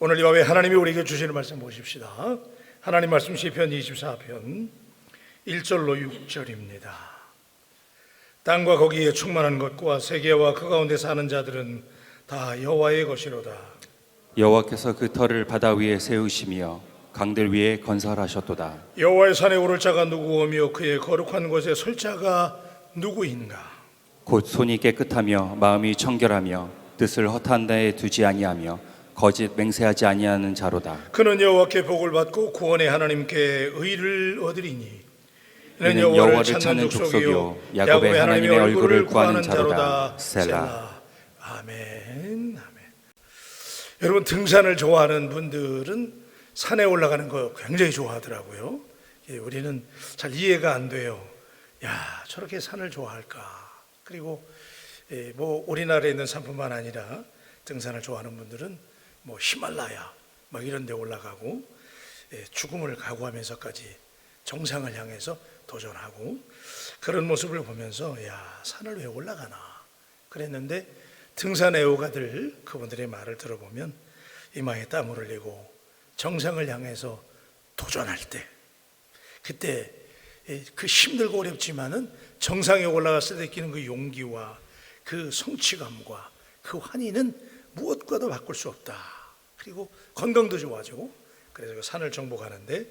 오늘 이 밤에 하나님이 우리에게 주시는 말씀 보십시다. 하나님 말씀 시편 24편 1절로 6절입니다. 땅과 거기에 충만한 것과 세계와 그 가운데 사는 자들은 다 여호와의 것이로다. 여호와께서 그 터를 바다 위에 세우시며 강들 위에 건설하셨도다. 여호와의 산에 오를 자가 누구오며 그의 거룩한 곳에 설 자가 누구인가? 곧 손이 깨끗하며 마음이 청결하며 뜻을 허탄 데에 두지 아니하며 거짓 맹세하지 아니하는 자로다. 그는 여호와께 복을 받고 구원의 하나님께 의를 얻으리니 이는 여호와를 찾는 족속이요 야곱의 하나님의 얼굴을 구하는 자로다. 셀라. 아멘. 아멘. 여러분, 등산을 좋아하는 분들은 산에 올라가는 거 굉장히 좋아하더라고요. 우리는 잘 이해가 안 돼요. 야, 저렇게 산을 좋아할까? 그리고 뭐 우리나라에 있는 산뿐만 아니라 등산을 좋아하는 분들은 뭐 히말라야 막 이런 데 올라가고 죽음을 각오하면서까지 정상을 향해서 도전하고 그런 모습을 보면서 야, 산을 왜 올라가나 그랬는데, 등산 애호가들 그분들의 말을 들어보면 이마에 땀을 흘리고 정상을 향해서 도전할 때, 그때 그 힘들고 어렵지만은 정상에 올라갔을 때 느끼는 그 용기와 그 성취감과 그 환희는 무엇과도 바꿀 수 없다. 그리고 건강도 좋아지고, 그래서 그 산을 정복하는데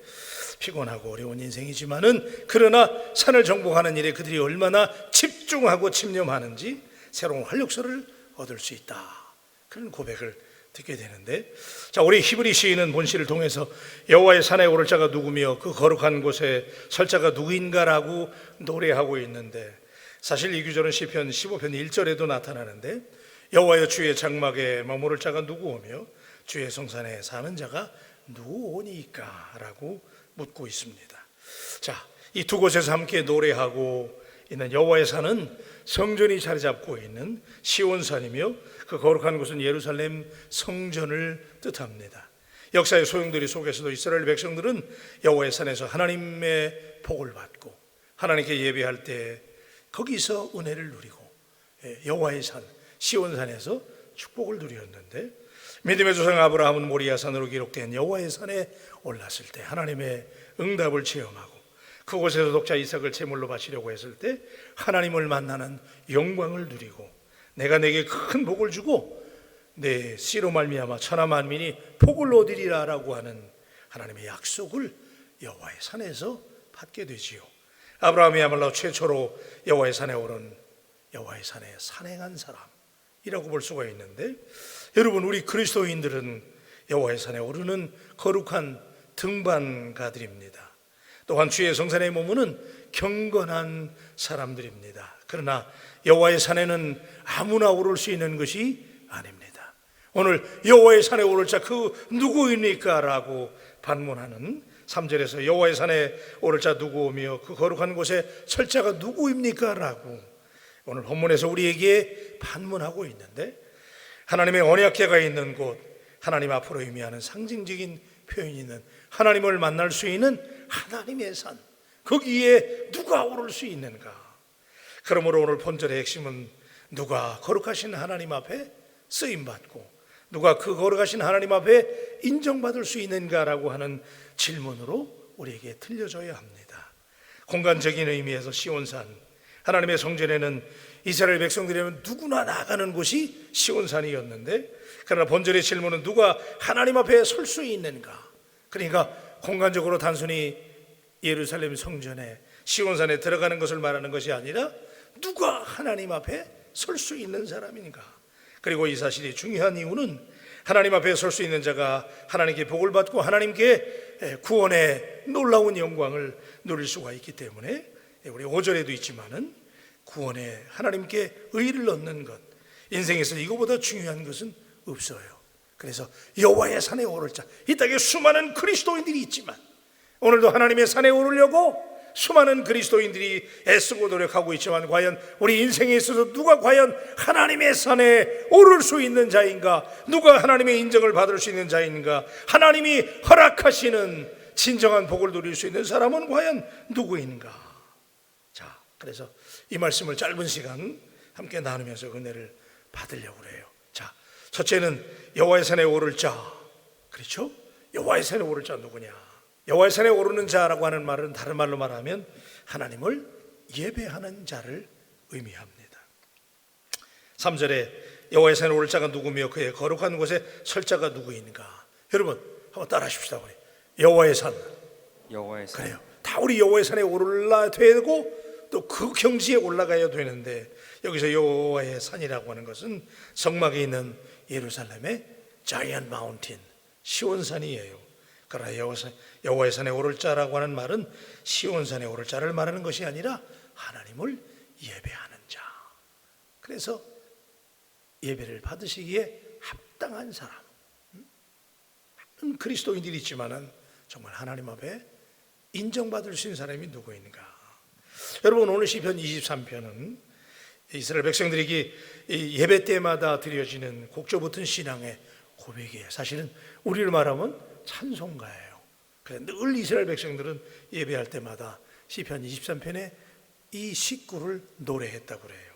피곤하고 어려운 인생이지만은 그러나 산을 정복하는 일에 그들이 얼마나 집중하고 집념하는지 새로운 활력소를 얻을 수 있다. 그런 고백을 듣게 되는데, 자, 우리 히브리 시인은 본시를 통해서 여호와의 산에 오를 자가 누구며 그 거룩한 곳에 설 자가 누구인가라고 노래하고 있는데, 사실 이 구절은 시편 15편 1절에도 나타나는데, 여호와여 주의 장막에 머무를 자가 누구오며 주의 성산에 사는 자가 누구오니까? 라고 묻고 있습니다. 자, 이 두 곳에서 함께 노래하고 있는 여호와의 산은 성전이 자리 잡고 있는 시온산이며 그 거룩한 곳은 예루살렘 성전을 뜻합니다. 역사의 소용돌이 속에서도 이스라엘 백성들은 여호와의 산에서 하나님의 복을 받고 하나님께 예배할 때 거기서 은혜를 누리고 여호와의 산 시온산에서 축복을 누렸는데, 믿음의 조상 아브라함은 모리아산으로 기록된 여호와의 산에 올랐을 때 하나님의 응답을 체험하고 그곳에서 독자 이삭을 제물로 바치려고 했을 때 하나님을 만나는 영광을 누리고, 내가 내게 큰 복을 주고 내 씨로 말미암아 천하 만민이 복을 얻으리라 라고 하는 하나님의 약속을 여호와의 산에서 받게 되지요. 아브라함이야말로 최초로 여호와의 산에 오른 여호와의 산에 산행한 사람이라고 볼 수가 있는데, 여러분, 우리 그리스도인들은 여호와의 산에 오르는 거룩한 등반가들입니다. 또한 주의 성산에 머무는 경건한 사람들입니다. 그러나 여호와의 산에는 아무나 오를 수 있는 것이 아닙니다. 오늘 여호와의 산에 오를 자 그 누구입니까? 라고 반문하는 3절에서 여호와의 산에 오를 자 누구오며 그 거룩한 곳에 설 자가 누구입니까? 라고 오늘 본문에서 우리에게 반문하고 있는데, 하나님의 언약궤가 있는 곳, 하나님 앞으로 의미하는 상징적인 표현이 있는 하나님을 만날 수 있는 하나님의 산, 거기에 누가 오를 수 있는가? 그러므로 오늘 본절의 핵심은 누가 거룩하신 하나님 앞에 쓰임받고 누가 그 거룩하신 하나님 앞에 인정받을 수 있는가라고 하는 질문으로 우리에게 들려줘야 합니다. 공간적인 의미에서 시온산, 하나님의 성전에는 이스라엘 백성들이면 누구나 나가는 곳이 시온산이었는데, 그러나 본절의 질문은 누가 하나님 앞에 설 수 있는가? 그러니까 공간적으로 단순히 예루살렘 성전에 시온산에 들어가는 것을 말하는 것이 아니라 누가 하나님 앞에 설 수 있는 사람인가? 그리고 이 사실이 중요한 이유는 하나님 앞에 설 수 있는 자가 하나님께 복을 받고 하나님께 구원의 놀라운 영광을 누릴 수가 있기 때문에, 우리 5절에도 있지만은 구원에 하나님께 의를 얻는 것, 인생에서 이거보다 중요한 것은 없어요. 그래서 여호와의 산에 오를 자, 이 땅에 수많은 그리스도인들이 있지만 오늘도 하나님의 산에 오르려고 수많은 그리스도인들이 애쓰고 노력하고 있지만, 과연 우리 인생에 있어서 누가 과연 하나님의 산에 오를 수 있는 자인가? 누가 하나님의 인정을 받을 수 있는 자인가? 하나님이 허락하시는 진정한 복을 누릴 수 있는 사람은 과연 누구인가? 자, 그래서 이 말씀을 짧은 시간 함께 나누면서 은혜를 받으려고 해요. 자, 첫째는 여호와의 산에 오를 자, 그렇죠? 여호와의 산에 오를 자 누구냐? 여호와의 산에 오르는 자라고 하는 말은 다른 말로 말하면 하나님을 예배하는 자를 의미합니다. 3절에 여호와의 산에 오를 자가 누구며 그의 거룩한 곳에 설 자가 누구인가? 여러분 한번 따라 하십시다. 우리 여호와의 산. 여호와의 산. 그래요. 다 우리 여호와의 산에 올라야 되고 또 그 경지에 올라가야 되는데, 여기서 여호와의 산이라고 하는 것은 성막에 있는 예루살렘의 자이언트 마운틴, 시온산이에요. 그러나 여호와의 산에 오를 자라고 하는 말은 시온산에 오를 자를 말하는 것이 아니라 하나님을 예배하는 자. 그래서 예배를 받으시기에 합당한 사람, 많은 그리스도인들이 있지만은 정말 하나님 앞에 인정받을 수 있는 사람이 누구인가? 여러분, 오늘 시편 23편은 이스라엘 백성들에게 예배 때마다 드려지는 곡조 붙은 신앙의 고백이에요. 사실은 우리를 말하면 찬송가예요. 그래서 늘 이스라엘 백성들은 예배할 때마다 시편 23편에 이 식구를 노래했다고 그래요.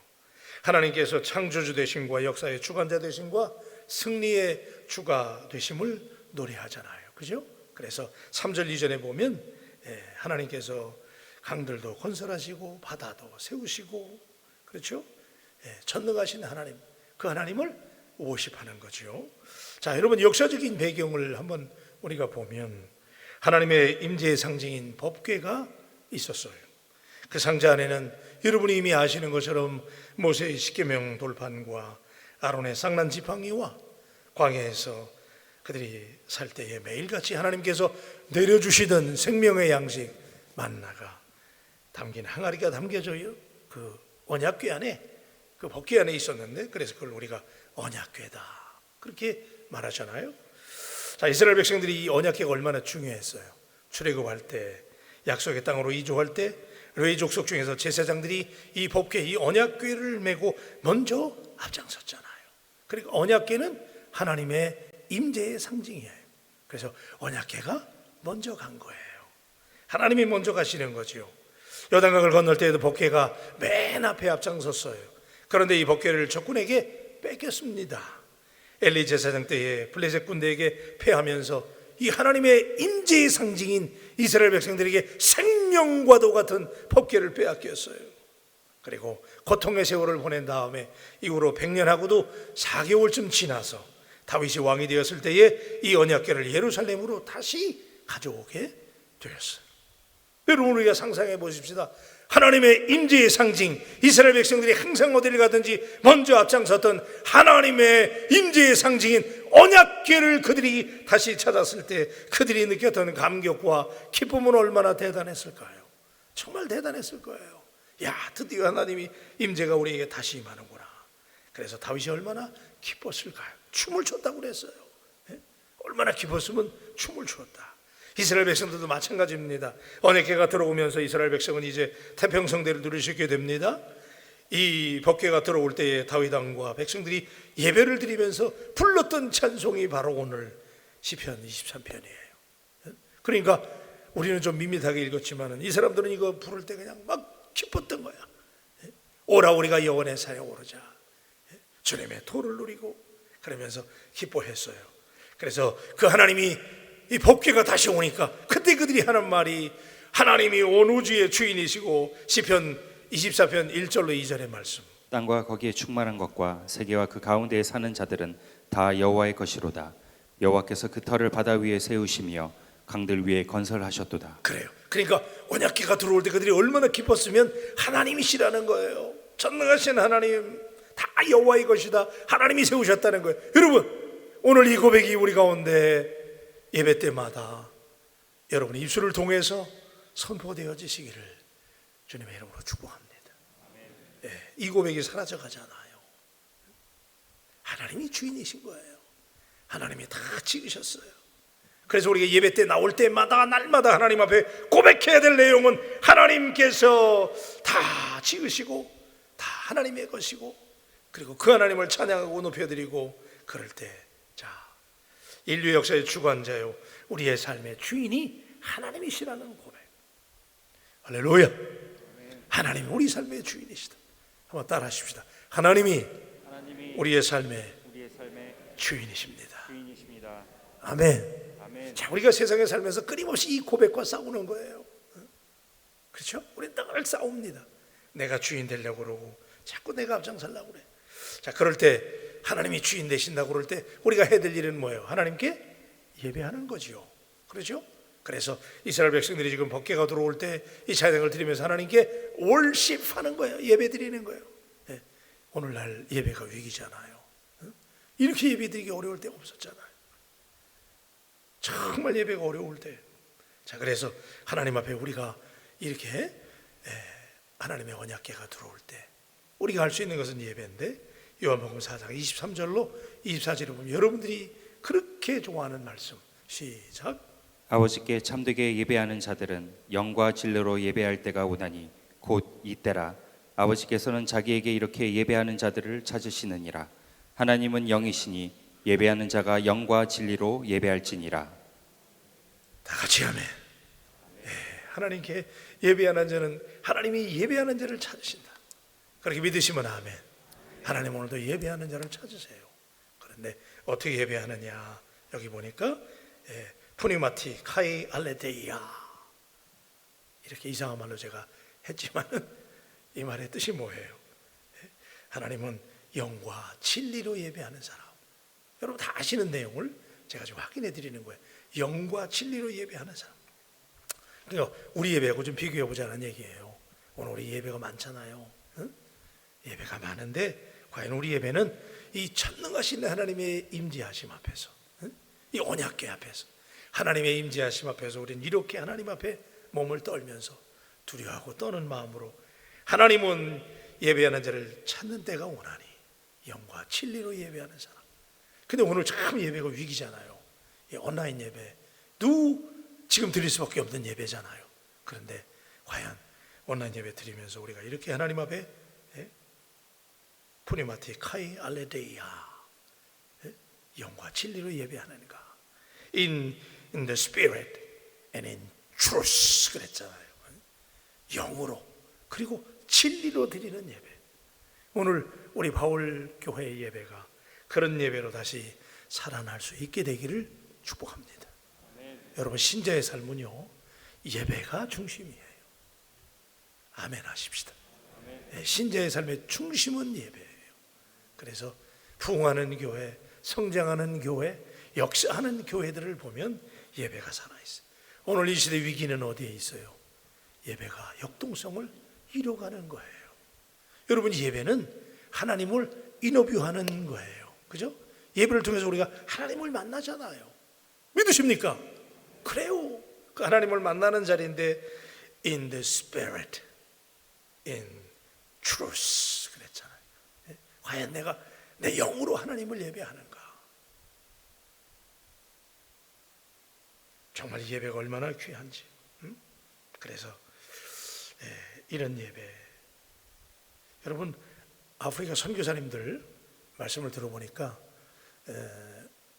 하나님께서 창조주 되심과 역사의 주관자 되심과 승리의 주가 되심을 노래하잖아요. 그죠? 그래서 3절 이전에 보면 하나님께서 강들도 건설하시고 바다도 세우시고, 그렇죠? 전능하신 하나님, 그 하나님을 워십하는 거죠. 자, 여러분, 역사적인 배경을 한번 우리가 보면 하나님의 임재의 상징인 법궤가 있었어요. 그 상자 안에는 여러분이 이미 아시는 것처럼 모세의 십계명 돌판과 아론의 쌍난 지팡이와 광야에서 그들이 살 때에 매일같이 하나님께서 내려주시던 생명의 양식 만나가 담긴 항아리가 담겨져요. 그 언약궤 안에, 그 법궤 안에 있었는데, 그래서 그걸 우리가 언약궤다 그렇게 말하잖아요. 자, 이스라엘 백성들이 이 언약궤가 얼마나 중요했어요. 출애굽할 때, 약속의 땅으로 이주할 때 레위 족속 중에서 제사장들이 이 법궤, 이 언약궤를 메고 먼저 앞장섰잖아요. 그러니까 언약궤는 하나님의 임재의 상징이에요. 그래서 언약궤가 먼저 간 거예요. 하나님이 먼저 가시는 거죠. 요단강을 건널 때에도 법궤가 맨 앞에 앞장섰어요. 그런데 이 법궤를 적군에게 뺏겼습니다. 엘리 제사장 때에 블레셋 군대에게 패하면서 이 하나님의 임재의 상징인 이스라엘 백성들에게 생명과도 같은 법궤를 빼앗겼어요. 그리고 고통의 세월을 보낸 다음에 이후로 100년하고도 4개월쯤 지나서 다윗이 왕이 되었을 때에 이 언약궤를 예루살렘으로 다시 가져오게 되었어요. 여러분, 우리가 상상해 보십시다. 하나님의 임재의 상징, 이스라엘 백성들이 항상 어디를 가든지 먼저 앞장섰던 하나님의 임재의 상징인 언약궤를 그들이 다시 찾았을 때 그들이 느꼈던 감격과 기쁨은 얼마나 대단했을까요? 정말 대단했을 거예요. 야, 드디어 하나님이 임재가 우리에게 다시 임하는구나. 그래서 다윗이 얼마나 기뻤을까요? 춤을 췄다고 그랬어요. 얼마나 기뻤으면 춤을 추었다. 이스라엘 백성들도 마찬가지입니다. 언약궤가 들어오면서 이스라엘 백성은 이제 태평성대를 누리시게 됩니다. 이 법궤가 들어올 때에 다윗 왕과 백성들이 예배를 드리면서 불렀던 찬송이 바로 오늘 시편 23편이에요. 그러니까 우리는 좀 밋밋하게 읽었지만 이 사람들은 이거 부를 때 그냥 막 기뻤던 거야. 오라 우리가 여호와의 산에 오르자, 주님의 토를 누리고 그러면서 기뻐했어요. 그래서 그 하나님이 이 법궤가 다시 오니까 그때 그들이 하는 말이 하나님이 온 우주의 주인이시고 시편 24편 1절로 2절의 말씀. 땅과 거기에 충만한 것과 세계와 그 가운데에 사는 자들은 다 여호와의 것이로다. 여호와께서 그 터를 바다 위에 세우시며 강들 위에 건설하셨도다. 그래요. 그러니까 언약궤가 들어올 때 그들이 얼마나 기뻤으면 하나님이시라는 거예요. 전능하신 하나님, 다 여호와의 것이다. 하나님이 세우셨다는 거예요. 여러분, 오늘 이 고백이 우리 가운데 예배 때마다 여러분의 입술을 통해서 선포되어지시기를 주님의 이름으로 축복합니다. 이 고백이 사라져가잖아요. 하나님이 주인이신 거예요. 하나님이 다 지으셨어요. 그래서 우리가 예배 때 나올 때마다 날마다 하나님 앞에 고백해야 될 내용은 하나님께서 다 지으시고 다 하나님의 것이고, 그리고 그 하나님을 찬양하고 높여드리고, 그럴 때 인류 역사의 주관자요 우리의 삶의 주인이 하나님이시라는 고백. 할렐루야. 하나님이 우리 삶의 주인이시다. 한번 따라 하십시다. 하나님이 우리의 삶의 주인이십니다. 아멘. 자, 우리가 세상에 살면서 끊임없이 이 고백과 싸우는 거예요. 그렇죠? 우리는 늘 싸웁니다. 내가 주인 되려고 그러고 자꾸 내가 앞장서려고 그래. 자, 그럴 때 하나님이 주인 되신다고 그럴 때 우리가 해야 될 일은 뭐예요? 하나님께 예배하는 거지요. 그렇죠? 그래서 이스라엘 백성들이 지금 법궤가 들어올 때 이 찬양을 드리면서 하나님께 월십하는 거예요. 예배 드리는 거예요. 네. 오늘날 예배가 위기잖아요. 이렇게 예배 드리기 어려울 때 없었잖아요. 정말 예배가 어려울 때. 자, 그래서 하나님 앞에 우리가 이렇게 하나님의 언약궤가 들어올 때 우리가 할 수 있는 것은 예배인데, 요한복음 4장 23절로 24절에 보면 여러분들이 그렇게 좋아하는 말씀, 시작. 아버지께 참되게 예배하는 자들은 영과 진리로 예배할 때가 오나니 곧 이때라. 아버지께서는 자기에게 이렇게 예배하는 자들을 찾으시느니라. 하나님은 영이시니 예배하는 자가 영과 진리로 예배할지니라. 다 같이 아멘. 하나님께 예배하는 자는 하나님이 예배하는 자를 찾으신다. 그렇게 믿으시면 아멘. 하나님 오늘도 예배하는 자를 찾으세요. 그런데 어떻게 예배하느냐, 여기 보니까 푸니마티 카이 알레데이아, 이렇게 이상한 말로 제가 했지만은 이 말의 뜻이 뭐예요? 하나님은 영과 진리로 예배하는 사람. 여러분 다 아시는 내용을 제가 좀 확인해 드리는 거예요. 영과 진리로 예배하는 사람. 그러니까 우리 예배하고 좀 비교해 보자는 얘기예요. 오늘 우리 예배가 많잖아요. 응? 예배가 많은데 과연 우리 예배는 이 전능하신 하나님의 임재하심 앞에서, 응? 이 언약궤 앞에서, 하나님의 임재하심 앞에서 우리는 이렇게 하나님 앞에 몸을 떨면서 두려워하고 떠는 마음으로 하나님은 예배하는 자를 찾는 때가 오나니 영과 진리로 예배하는 사람. 근데 오늘 참 예배가 위기잖아요. 온라인 예배도 지금 드릴 수밖에 없는 예배잖아요. 그런데 과연 온라인 예배 드리면서 우리가 이렇게 하나님 앞에 푸니마티 카이 알레데이아, 영과 진리로 예배하는가? In the spirit and in truth 그랬잖아요. 영으로 그리고 진리로 드리는 예배. 오늘 우리 바울 교회의 예배가 그런 예배로 다시 살아날 수 있게 되기를 축복합니다. 여러분 신자의 삶은요, 예배가 중심이에요. 아멘 하십시다. 신자의 삶의 중심은 예배예요. 그래서 부흥하는 교회, 성장하는 교회, 역사하는 교회들을 보면 예배가 살아있어요. 오늘 이 시대 위기는 어디에 있어요? 예배가 역동성을 이뤄가는 거예요. 여러분 예배는 하나님을 인터뷰하는 거예요. 그죠? 예배를 통해서 우리가 하나님을 만나잖아요. 믿으십니까? 그래요. 그 하나님을 만나는 자리인데 in the spirit, in truth 그랬잖아요. 과연 내가 내 영으로 하나님을 예배하는가? 정말 예배가 얼마나 귀한지. 그래서 이런 예배, 여러분 아프리카 선교사님들 말씀을 들어보니까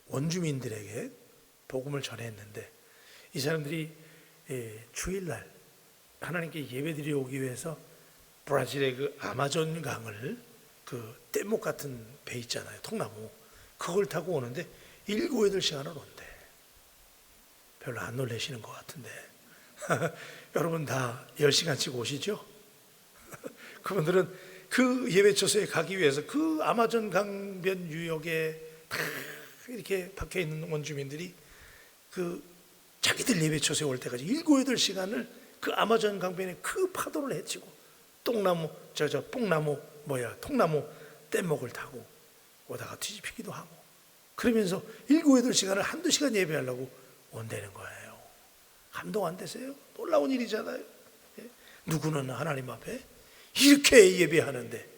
원주민들에게 복음을 전했는데 이 사람들이 주일날 하나님께 예배드리 오기 위해서 브라질의 그 아마존 강을, 그 뗏목 같은 배 있잖아요, 통나무, 그걸 타고 오는데 7, 8시간을 온대. 별로 안 놀라시는 것 같은데 여러분 다 10시간씩 오시죠? 그분들은 그 예배처소에 가기 위해서 그 아마존 강변 유역에 다 이렇게 박혀 있는 원주민들이 그 자기들 예배처소에 올 때까지 7, 8시간을 그 아마존 강변에 그 파도를 헤치고 통나무 뗏목을 타고 오다가 뒤집히기도 하고 그러면서 7, 8시간을 한두 시간 예배하려고 온다는 거예요. 감동 안 되세요? 놀라운 일이잖아요. 누구는 하나님 앞에 이렇게 예배하는데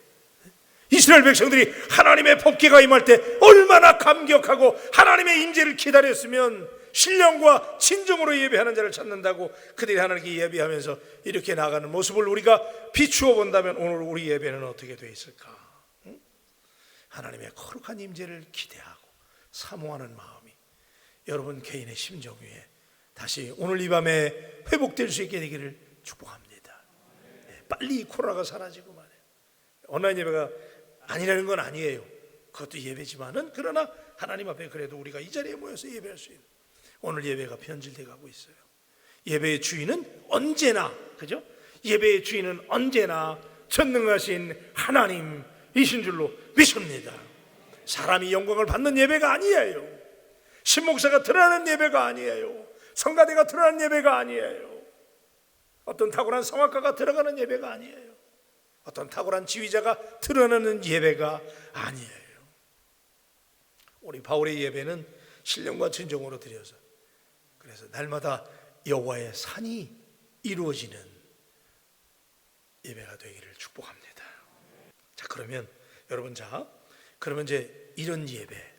이스라엘 백성들이 하나님의 법궤가 임할 때 얼마나 감격하고 하나님의 임재를 기다렸으면 신령과 진정으로 예배하는 자를 찾는다고 그들이 하나님께 예배하면서 이렇게 나가는 모습을 우리가 비추어 본다면 오늘 우리 예배는 어떻게 돼 있을까? 하나님의 거룩한 임재를 기대하고 사모하는 마음이 여러분 개인의 심정 위에 다시 오늘 이 밤에 회복될 수 있게 되기를 축복합니다. 빨리 이 코로나가 사라지고 말이에요. 온라인 예배가 아니라는 건 아니에요. 그것도 예배지만은 그러나 하나님 앞에 그래도 우리가 이 자리에 모여서 예배할 수 있는, 오늘 예배가 변질돼 가고 있어요. 예배의 주인은 언제나, 그죠? 예배의 주인은 언제나 전능하신 하나님이신 줄로 믿습니다. 사람이 영광을 받는 예배가 아니에요. 신목사가 드러나는 예배가 아니에요. 성가대가 드러나는 예배가 아니에요. 어떤 탁월한 성악가가 들어가는 예배가 아니에요. 어떤 탁월한 지휘자가 드러나는 예배가 아니에요. 우리 바울의 예배는 신령과 진정으로 드려서, 그래서 날마다 여호와의 산이 이루어지는 예배가 되기를 축복합니다. 자, 그러면 여러분, 그러면 이제 이런 예배,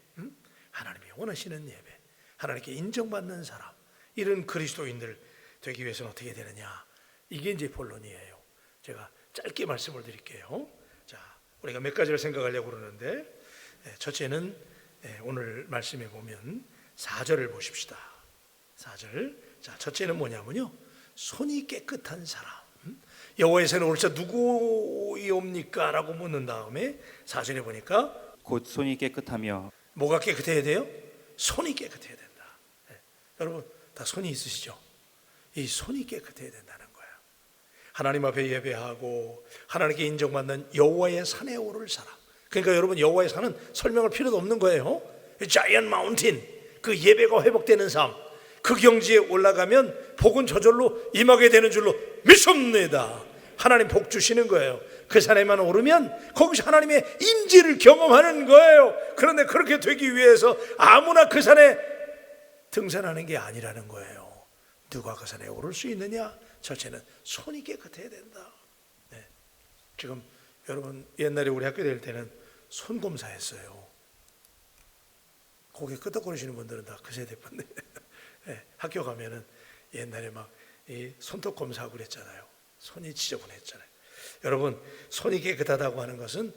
하나님이 원하시는 예배, 하나님께 인정받는 사람, 이런 그리스도인들 되기 위해서는 어떻게 되느냐, 이게 이제 본론이에요. 제가 짧게 말씀을 드릴게요. 자, 우리가 몇 가지를 생각하려고 그러는데, 첫째는 오늘 말씀에 보면 4절을 보십시다. 4절. 자, 첫째는 뭐냐면요, 손이 깨끗한 사람. 여호와의 산에 오를 자 누구이옵니까? 라고 묻는 다음에 4절에 보니까 곧 손이 깨끗하며. 뭐가 깨끗해야 돼요? 손이 깨끗해야 된다. 여러분 다 손이 있으시죠? 이 손이 깨끗해야 된다는 거예요. 하나님 앞에 예배하고 하나님께 인정받는 여호와의 산에 오를 사람. 그러니까 여러분, 여호와의 산은 설명할 필요도 없는 거예요. 자이언트 마운틴, 그 예배가 회복되는 삶, 그 경지에 올라가면 복은 저절로 임하게 되는 줄로 믿습니다. 하나님 복 주시는 거예요. 그 산에만 오르면 거기서 하나님의 임재를 경험하는 거예요. 그런데 그렇게 되기 위해서 아무나 그 산에 등산하는 게 아니라는 거예요. 누가 그 산에 오를 수 있느냐? 첫째는 손이 깨끗해야 된다. 지금 여러분, 옛날에 우리 학교 다닐 때는 손검사했어요. 고개 끄덕거리시는 분들은 다 그 세대 분들. 학교 가면은 옛날에 막 이 손톱 검사하고 그랬잖아요. 손이 지저분했잖아요. 여러분, 손이 깨끗하다고 하는 것은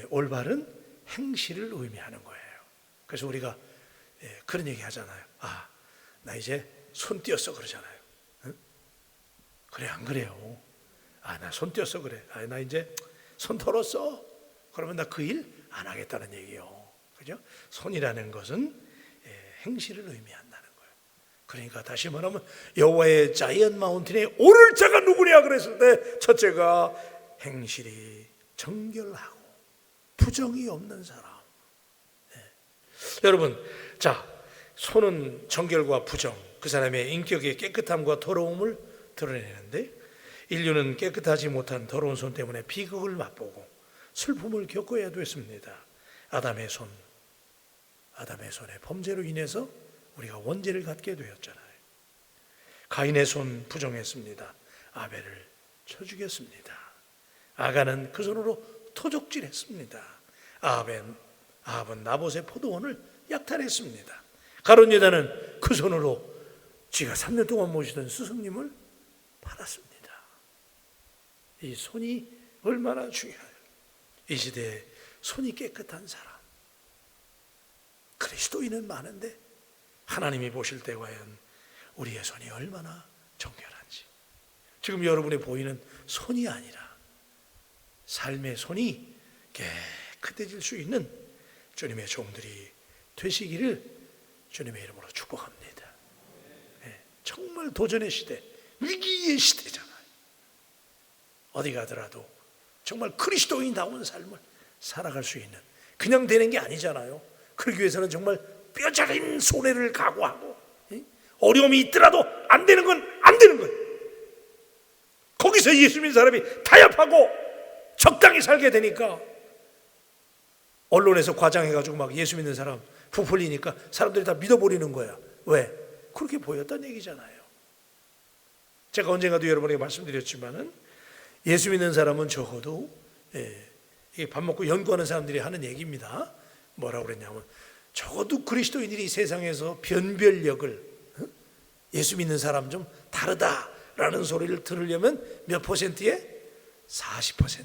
올바른 행실을 의미하는 거예요. 그래서 우리가 그런 얘기 하잖아요. 아, 나 이제 손 띄었어 그러잖아요. 응? 그래, 안 그래요? 아, 나 손 띄었어 그래. 아, 나 이제 손 털었어. 그러면 나 그 일 안 하겠다는 얘기요. 그죠? 손이라는 것은 행실을 의미한다는 거예요. 그러니까 다시 말하면 여호와의 자이언트 마운틴에 오를 자가 누구냐 그랬을 때, 첫째가 행실이 정결하고 부정이 없는 사람. 여러분, 자, 손은 정결과 부정, 그 사람의 인격의 깨끗함과 더러움을 드러내는데, 인류는 깨끗하지 못한 더러운 손 때문에 비극을 맛보고 슬픔을 겪어야 됐습니다. 아담의 손의 범죄로 인해서 우리가 원죄를 갖게 되었잖아요. 가인의 손 부정했습니다. 아벨을 쳐 죽였습니다. 아간은 그 손으로 토적질했습니다. 아합은 나봇의 포도원을 약탈했습니다. 가룟 유다는 그 손으로 지가 3년 동안 모시던 스승님을 팔았습니다. 이 손이 얼마나 중요해요. 이 시대에 손이 깨끗한 사람, 그리스도인은 많은데 하나님이 보실 때 과연 우리의 손이 얼마나 정결한지, 지금 여러분이 보이는 손이 아니라 삶의 손이 깨끗해질 수 있는 주님의 종들이 되시기를 주님의 이름으로 축복합니다. 정말 도전의 시대, 위기의 시대잖아요. 어디 가더라도 정말 그리스도인다운 삶을 살아갈 수 있는, 그냥 되는 게 아니잖아요. 그러기 위해서는 정말 뼈저린 손해를 각오하고, 어려움이 있더라도 안 되는 건 안 되는 거예요. 거기서 예수 믿는 사람이 타협하고 적당히 살게 되니까, 언론에서 과장해가지고 막 예수 믿는 사람 부풀리니까 사람들이 다 믿어버리는 거야. 왜? 그렇게 보였다는 얘기잖아요. 제가 언젠가도 여러분에게 말씀드렸지만은, 예수 믿는 사람은 적어도 밥 먹고 연구하는 사람들이 하는 얘기입니다. 뭐라고 그랬냐면, 적어도 그리스도인들이 세상에서 변별력을, 예수 믿는 사람 좀 다르다라는 소리를 들으려면 몇 %에? 40%.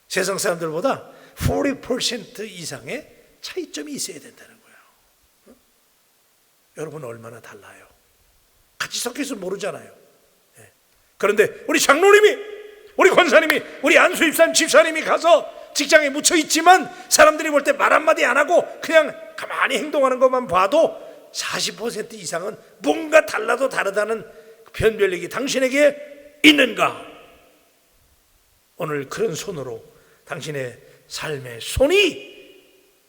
세상 사람들보다 40% 이상의 차이점이 있어야 된다는 거예요. 여러분 얼마나 달라요? 같이 섞여서 모르잖아요. 그런데 우리 장로님이, 우리 권사님이, 우리 안수 집사님이 가서 직장에 묻혀 있지만 사람들이 볼 때 말 한마디 안 하고 그냥 가만히 행동하는 것만 봐도 40% 이상은 뭔가 달라도 다르다는 변별력이 당신에게 있는가? 오늘 그런 손으로 당신의 삶의 손이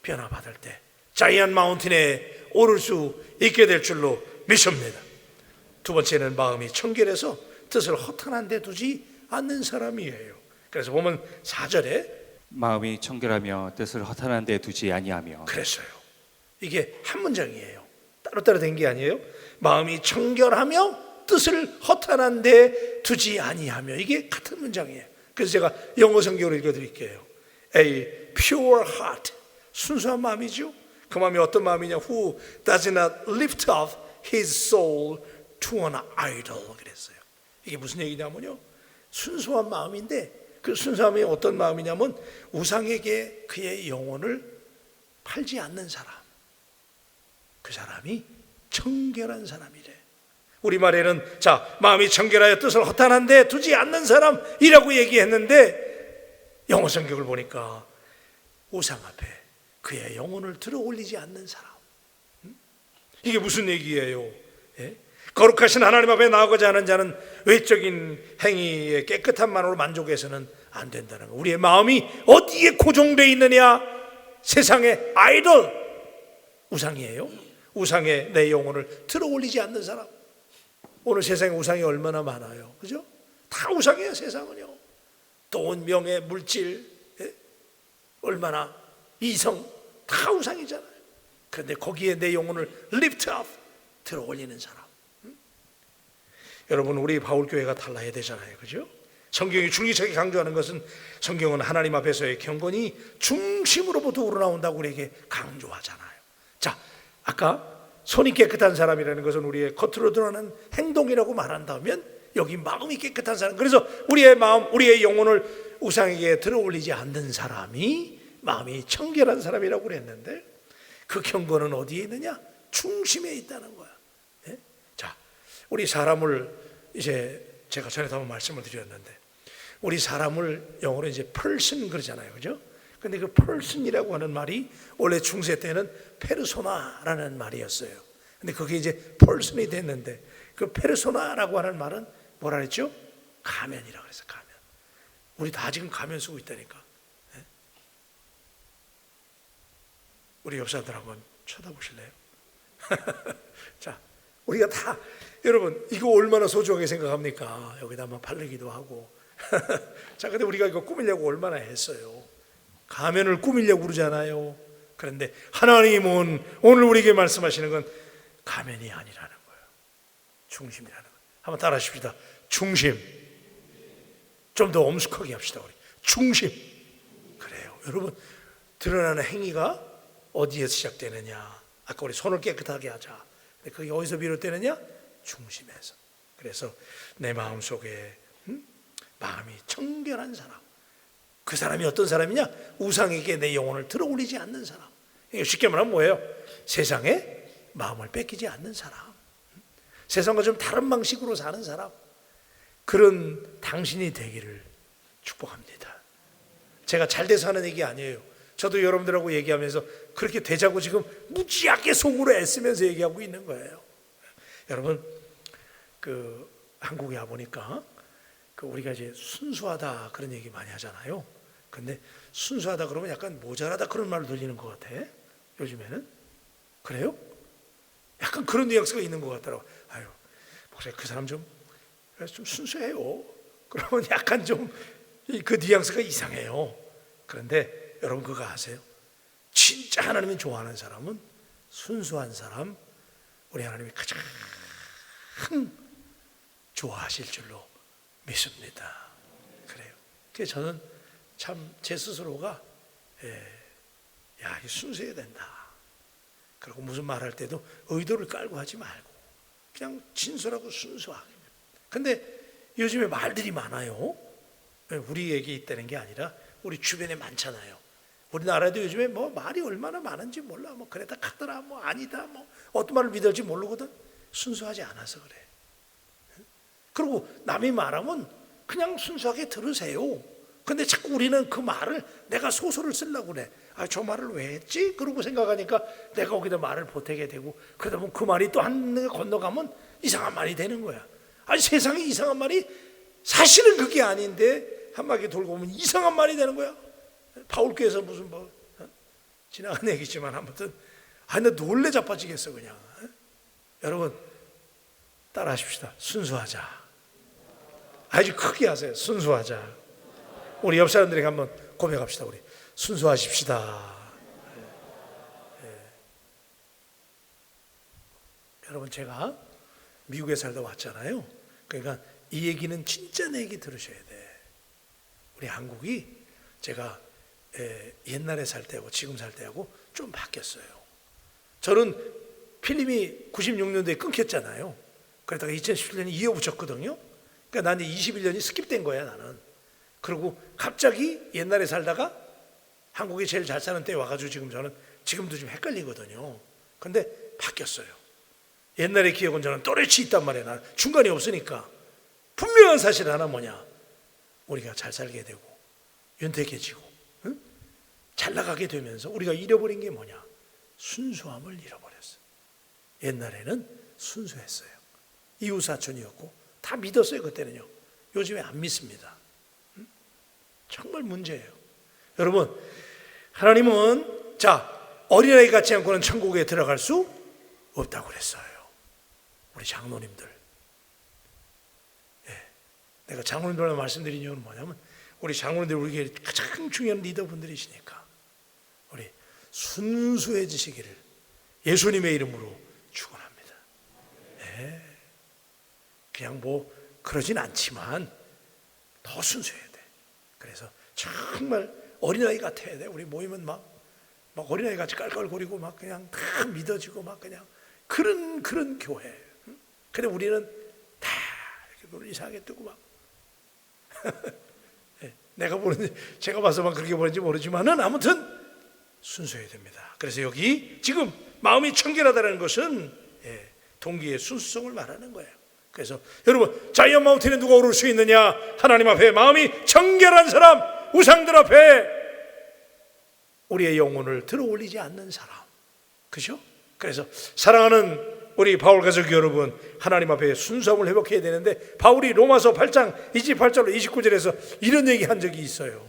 변화받을 때 자이언트 마운틴에 오를 수 있게 될 줄로 믿습니다. 두 번째는 마음이 청결해서 뜻을 허탄한 데 두지 않는 사람이에요. 그래서 보면 4절에 마음이 청결하며 뜻을 허탄한 데 두지 아니하며. 그랬어요. 이게 한 문장이에요. 따로따로 된 게 아니에요. 마음이 청결하며 뜻을 허탄한 데 두지 아니하며, 이게 같은 문장이에요. 그래서 제가 영어 성경으로 읽어드릴게요. A pure heart, 순수한 마음이죠. 그 마음이 어떤 마음이냐? Who does not lift up his soul to an idol. 그랬어요. 이게 무슨 얘기냐면요, 순수한 마음인데 그 순수함이 어떤 마음이냐면 우상에게 그의 영혼을 팔지 않는 사람, 그 사람이 청결한 사람이래. 우리말에는 자, 마음이 청결하여 뜻을 허탄한 데 두지 않는 사람이라고 얘기했는데 영어 성경을 보니까 우상 앞에 그의 영혼을 들어 올리지 않는 사람. 이게 무슨 얘기예요? 예? 거룩하신 하나님 앞에 나아가지 않은 자는 외적인 행위의 깨끗함만으로 만족해서는 안 된다는 거. 우리의 마음이 어디에 고정되어 있느냐? 세상의 아이돌, 우상이에요. 우상에 내 영혼을 들어 올리지 않는 사람. 오늘 세상에 우상이 얼마나 많아요, 그죠? 다 우상이에요. 세상은요. 돈, 명예, 물질, 얼마나 이성, 다 우상이잖아요. 그런데 거기에 내 영혼을 lift up, 들어 올리는 사람. 여러분, 우리 바울교회가 달라야 되잖아요, 그죠? 성경이 줄기차게 강조하는 것은, 성경은 하나님 앞에서의 경건이 중심으로부터 우러나온다고 우리에게 강조하잖아요. 자, 아까 손이 깨끗한 사람이라는 것은 우리의 겉으로 드러나는 행동이라고 말한다면, 여기 마음이 깨끗한 사람, 그래서 우리의 마음, 우리의 영혼을 우상에게 들어 올리지 않는 사람이 마음이 청결한 사람이라고 그랬는데, 그 경건은 어디에 있느냐? 중심에 있다는 거야. 예? 자, 우리 사람을, 이제 제가 전에도 한번 말씀을 드렸는데, 우리 사람을 영어로 이제 person 그러잖아요, 그죠? 근데 그 person이라고 하는 말이 원래 중세 때는 페르소나라는 말이었어요. 근데 그게 이제 person이 됐는데, 그 페르소나라고 하는 말은 뭐라 그랬죠? 가면이라고 그랬어요. 가면. 우리 다 지금 가면 쓰고 있다니까. 네? 우리 옆 사람들 한번 쳐다보실래요? 자, 우리가 다, 여러분, 이거 얼마나 소중하게 생각합니까? 여기다 한번 바르기도 하고. 자, 근데 우리가 이거 꾸미려고 얼마나 했어요. 가면을 꾸미려고 그러잖아요. 그런데 하나님은 오늘 우리에게 말씀하시는 건 가면이 아니라는 거예요. 중심이라는 거예요. 한번 따라 하십시다. 중심. 좀 더 엄숙하게 합시다, 우리. 중심. 그래요. 여러분, 드러나는 행위가 어디에서 시작되느냐? 아까 우리 손을 깨끗하게 하자. 근데 그게 어디서 비롯되느냐? 중심에서. 그래서 내 마음 속에 마음이 청결한 사람, 그 사람이 어떤 사람이냐? 우상에게 내 영혼을 들어 올리지 않는 사람. 쉽게 말하면 뭐예요? 세상에 마음을 뺏기지 않는 사람, 세상과 좀 다른 방식으로 사는 사람, 그런 당신이 되기를 축복합니다. 제가 잘 돼서 하는 얘기 아니에요. 저도 여러분들하고 얘기하면서 그렇게 되자고 지금 무지하게 속으로 애쓰면서 얘기하고 있는 거예요. 여러분, 그 한국에 와보니까 그 우리가 이제 순수하다 그런 얘기 많이 하잖아요. 근데 순수하다 그러면 약간 모자라다 그런 말로 들리는 것 같아, 요즘에는. 그래요? 약간 그런 뉘앙스가 있는 것 같더라고. 아유, 목사님, 그 사람 좀 순수해요. 그러면 약간 좀 그 뉘앙스가 이상해요. 그런데 여러분, 그거 아세요? 진짜 하나님이 좋아하는 사람은 순수한 사람, 우리 하나님이 가장 좋아하실 줄로 믿습니다. 그래요. 그래서 저는 참 제 스스로가 순수해야 된다. 그리고 무슨 말할 때도 의도를 깔고 하지 말고 그냥 진솔하고 순수하게. 근데 요즘에 말들이 많아요. 우리에게 있다는 게 아니라 우리 주변에 많잖아요. 우리나라에도 요즘에 뭐 말이 얼마나 많은지 몰라. 뭐 그랬다 카더라, 뭐 아니다, 뭐 어떤 말을 믿을지 모르거든. 순수하지 않아서 그래. 그리고 남이 말하면 그냥 순수하게 들으세요. 근데 자꾸 우리는 그 말을 내가 소설을 쓰려고 그래. 저 말을 왜 했지? 그러고 생각하니까 내가 거기다 말을 보태게 되고, 그러다 보면 그 말이 또 한 건너가면 이상한 말이 되는 거야. 세상에 이상한 말이 사실은 그게 아닌데 한 바퀴 돌고 오면 이상한 말이 되는 거야. 바울교에서 무슨 지나간 얘기지만 아무튼 나 놀래 자빠지겠어 그냥. 여러분 따라 하십시다. 순수하자. 아주 크게 하세요. 순수하자. 우리 옆 사람들에게 한번 고백합시다. 우리 순수하십시다. 여러분 제가 미국에 살다 왔잖아요. 그러니까 이 얘기는 진짜 내 얘기 들으셔야 돼. 우리 한국이 제가 옛날에 살 때하고 지금 살 때하고 좀 바뀌었어요. 저는 필름이 96년도에 끊겼잖아요. 그러다가 2017년에 이어붙였거든요. 그러니까 난 21년이 스킵된 거야 나는. 그리고 갑자기 옛날에 살다가 한국이 제일 잘 사는 때에 와가지고 지금 저는 지금도 좀 헷갈리거든요. 근데 바뀌었어요. 옛날의 기억은 저는 또렷이 있단 말이에요. 난 중간이 없으니까. 분명한 사실 하나 뭐냐, 우리가 잘 살게 되고 윤택해지고 잘 나가게 되면서 우리가 잃어버린 게 뭐냐, 순수함을 잃어버렸어요. 옛날에는 순수했어요. 이웃사촌이었고 다 믿었어요 그때는요. 요즘에 안 믿습니다. 정말 문제예요. 여러분 하나님은 어린아이 같지 않고는 천국에 들어갈 수 없다고 그랬어요. 우리 장로님들, 내가 장로님들한테 말씀드린 이유는 뭐냐면 우리 장로님들 우리에게 가장 중요한 리더분들이시니까 우리 순수해지시기를 예수님의 이름으로 축원합니다. 그냥 그러진 않지만 더 순수해야 돼. 그래서 정말 어린아이 같아야 돼. 우리 모이면 막 어린아이 같이 깔깔거리고 막 그냥 다 믿어지고 막 그냥 그런 교회. 근데 우리는 다 이렇게 눈을 이상하게 뜨고 막 제가 봐서만 그렇게 보는지 모르지만은 아무튼 순수해야 됩니다. 그래서 여기 지금 마음이 청결하다는 것은 동기의 순수성을 말하는 거예요. 그래서 여러분 자이언 마운틴에 누가 오를 수 있느냐? 하나님 앞에 마음이 청결한 사람, 우상들 앞에 우리의 영혼을 들어 올리지 않는 사람, 그죠? 그래서 사랑하는 우리 바울 가족 여러분, 하나님 앞에 순수함을 회복해야 되는데 바울이 로마서 8장 28절로 29절에서 이런 얘기 한 적이 있어요.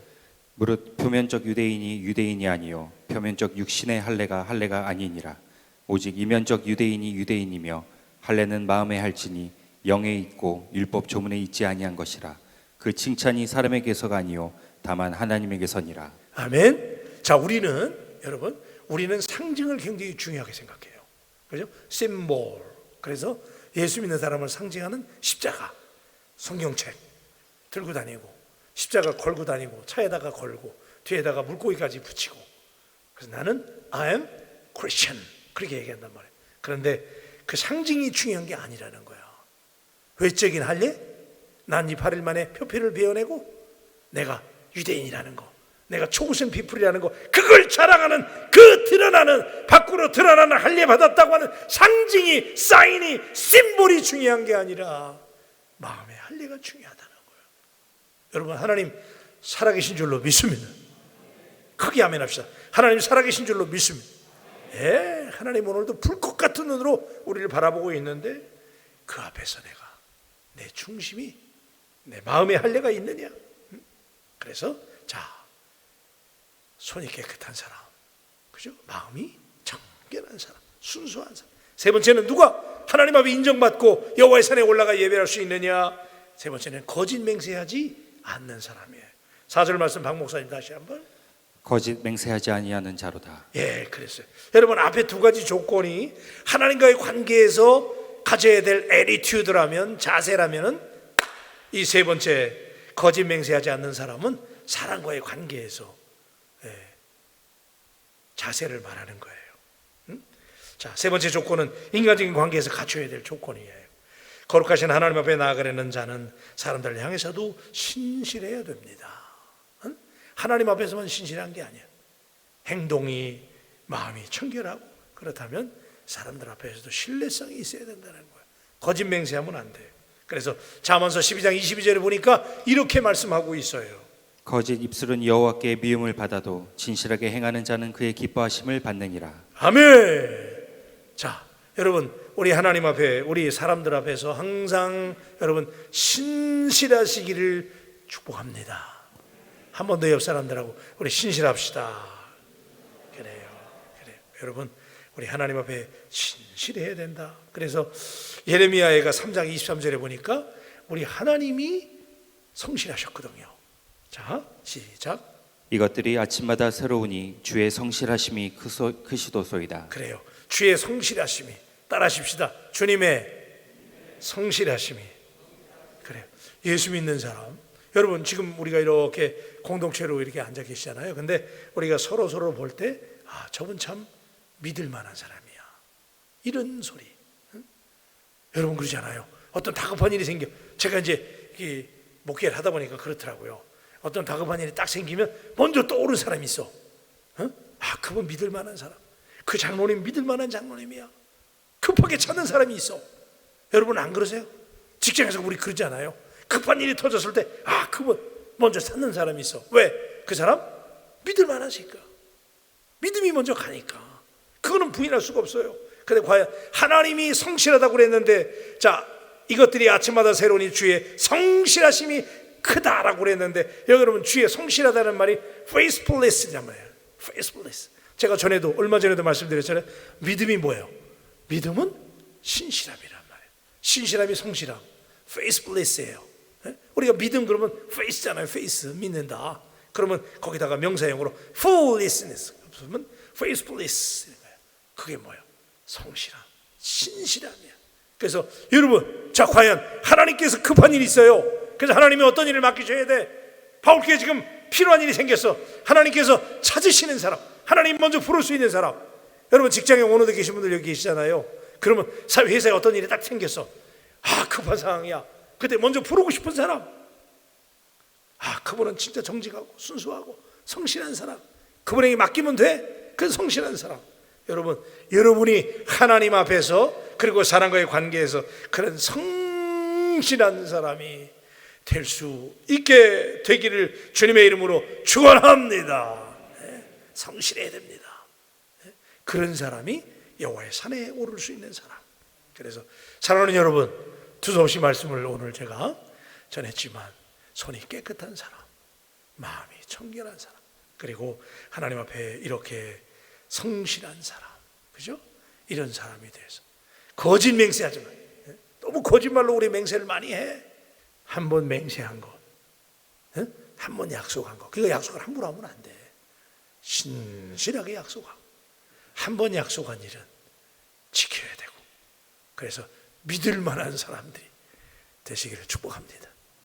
무릇 표면적 유대인이 유대인이 아니요 표면적 육신의 할례가 아니니라. 오직 이면적 유대인이 유대인이며 할례는 마음에 할지니 영에 있고 율법 조문에 있지 아니한 것이라. 그 칭찬이 사람에게서가 아니요 다만 하나님에게서니라. 아멘. 자, 여러분 우리는 상징을 굉장히 중요하게 생각해요. 그죠? 심볼. 그래서 예수 믿는 사람을 상징하는 십자가, 성경책 들고 다니고 십자가 걸고 다니고 차에다가 걸고 뒤에다가 물고기까지 붙이고. 그래서 나는 I am Christian 그렇게 얘기한단 말이에요. 그런데 그 상징이 중요한 게 아니라는 거야. 외적인 할례? 난 이 8일 만에 표피를 베어내고 내가 유대인이라는 거, 내가 초고생 피플이라는 거, 그걸 자랑하는 그 드러나는, 밖으로 드러나는 할례 받았다고 하는 상징이, 사인이, 심볼이 중요한 게 아니라 마음의 할례가 중요하다는 거예요. 여러분 하나님 살아계신 줄로 믿습니다. 크게 아멘 합시다. 하나님 살아계신 줄로 믿습니다. 하나님 오늘도 불꽃 같은 눈으로 우리를 바라보고 있는데 그 앞에서 내가 내 중심이, 내 마음의 할례가 있느냐? 그래서 손이 깨끗한 사람, 그죠? 마음이 청결한 사람, 순수한 사람. 세 번째는 누가 하나님 앞에 인정받고 여호와의 산에 올라가 예배할 수 있느냐? 세 번째는 거짓 맹세하지 않는 사람이에요. 4절 말씀 박 목사님 다시 한번. 거짓 맹세하지 아니하는 자로다. 그랬어요. 여러분 앞에 두 가지 조건이 하나님과의 관계에서 가져야 될 애티튜드라면, 자세라면은 이 세 번째 거짓 맹세하지 않는 사람은 사람과의 관계에서 자세를 말하는 거예요. 세 번째 조건은 인간적인 관계에서 갖춰야 될 조건이에요. 거룩하신 하나님 앞에 나아가려는 자는 사람들을 향해서도 신실해야 됩니다. 하나님 앞에서만 신실한 게 아니야. 행동이, 마음이 청결하고 그렇다면 사람들 앞에서도 신뢰성이 있어야 된다는 거예요. 거짓 맹세하면 안 돼요. 그래서 잠언서 12장 22절에 보니까 이렇게 말씀하고 있어요. 거짓 입술은 여호와께 미움을 받아도 진실하게 행하는 자는 그의 기뻐하심을 받느니라. 아멘. 자, 여러분, 우리 하나님 앞에, 우리 사람들 앞에서 항상 여러분 신실하시기를 축복합니다. 한 번 더 옆 사람들하고 우리 신실합시다. 그래요. 여러분, 우리 하나님 앞에 신실해야 된다. 그래서 예레미야가 3장 23절에 보니까 우리 하나님이 성실하셨거든요. 자, 시작. 이것들이 아침마다 새로우니 주의 성실하심이 크시도소이다. 그래요. 주의 성실하심이, 따라하십시다. 주님의 성실하심이. 그래요. 예수 믿는 사람, 여러분 지금 우리가 이렇게 공동체로 이렇게 앉아 계시잖아요. 근데 우리가 서로 볼 때, 아, 저분 참 믿을 만한 사람이야, 이런 소리. 응? 여러분 그러잖아요. 어떤 다급한 일이 생겨. 제가 이제 이 목회를 하다 보니까 그렇더라고요. 어떤 다급한 일이 딱 생기면 먼저 떠오르는 사람이 있어. 응? 아, 그분 믿을 만한 사람, 그 장로님 믿을 만한 장로님이야. 급하게 찾는 사람이 있어. 여러분 안 그러세요? 직장에서 우리 그러지 않아요? 급한 일이 터졌을 때, 아, 그분 먼저 찾는 사람이 있어. 왜? 그 사람 믿을 만하니까. 믿음이 먼저 가니까. 그거는 부인할 수가 없어요. 근데 과연 하나님이 성실하다고 그랬는데, 자, 이것들이 아침마다 새로우니 주의 성실하심이 크다라고 그랬는데, 여기 여러분 주의 성실하다는 말이 faithfulness란 말이에요. faithfulness. 제가 얼마 전에도 말씀드렸잖아요. 믿음이 뭐예요? 믿음은 신실함이란 말이에요. 신실함이 성실함, faithfulness예요. 우리가 믿음 그러면 faith잖아요. faith, 믿는다. 그러면 거기다가 명사형으로 fulness, 그러면 faithfulness. 그게 뭐예요? 성실함, 신실함이야. 그래서 여러분, 자, 과연 하나님께서 급한 일이 있어요. 그래서 하나님이 어떤 일을 맡기셔야 돼? 바울께 지금 필요한 일이 생겼어. 하나님께서 찾으시는 사람, 하나님 먼저 부를 수 있는 사람. 여러분 직장에 오너도 계신 분들 여기 계시잖아요. 그러면 회사에 어떤 일이 딱 생겼어. 아, 급한 상황이야. 그때 먼저 부르고 싶은 사람. 아, 그분은 진짜 정직하고 순수하고 성실한 사람. 그분에게 맡기면 돼. 그 성실한 사람. 여러분, 여러분이 하나님 앞에서 그리고 사람과의 관계에서 그런 성실한 사람이 될 수 있게 되기를 주님의 이름으로 축원합니다. 성실해야 됩니다. 그런 사람이 여호와의 산에 오를 수 있는 사람. 그래서 사랑하는 여러분, 두서없이 말씀을 오늘 제가 전했지만, 손이 깨끗한 사람, 마음이 청결한 사람, 그리고 하나님 앞에 이렇게 성실한 사람, 그죠? 이런 사람이 돼서 거짓 맹세하지 마. 너무 거짓말로 우리 맹세를 많이 해. 한 번 맹세한 거, 한 번 약속한 거, 그거 약속을 함부로 하면 안 돼. 신실하게 약속하고, 한 번 약속한 일은 지켜야 되고, 그래서 믿을 만한 사람들이 되시기를 축복합니다.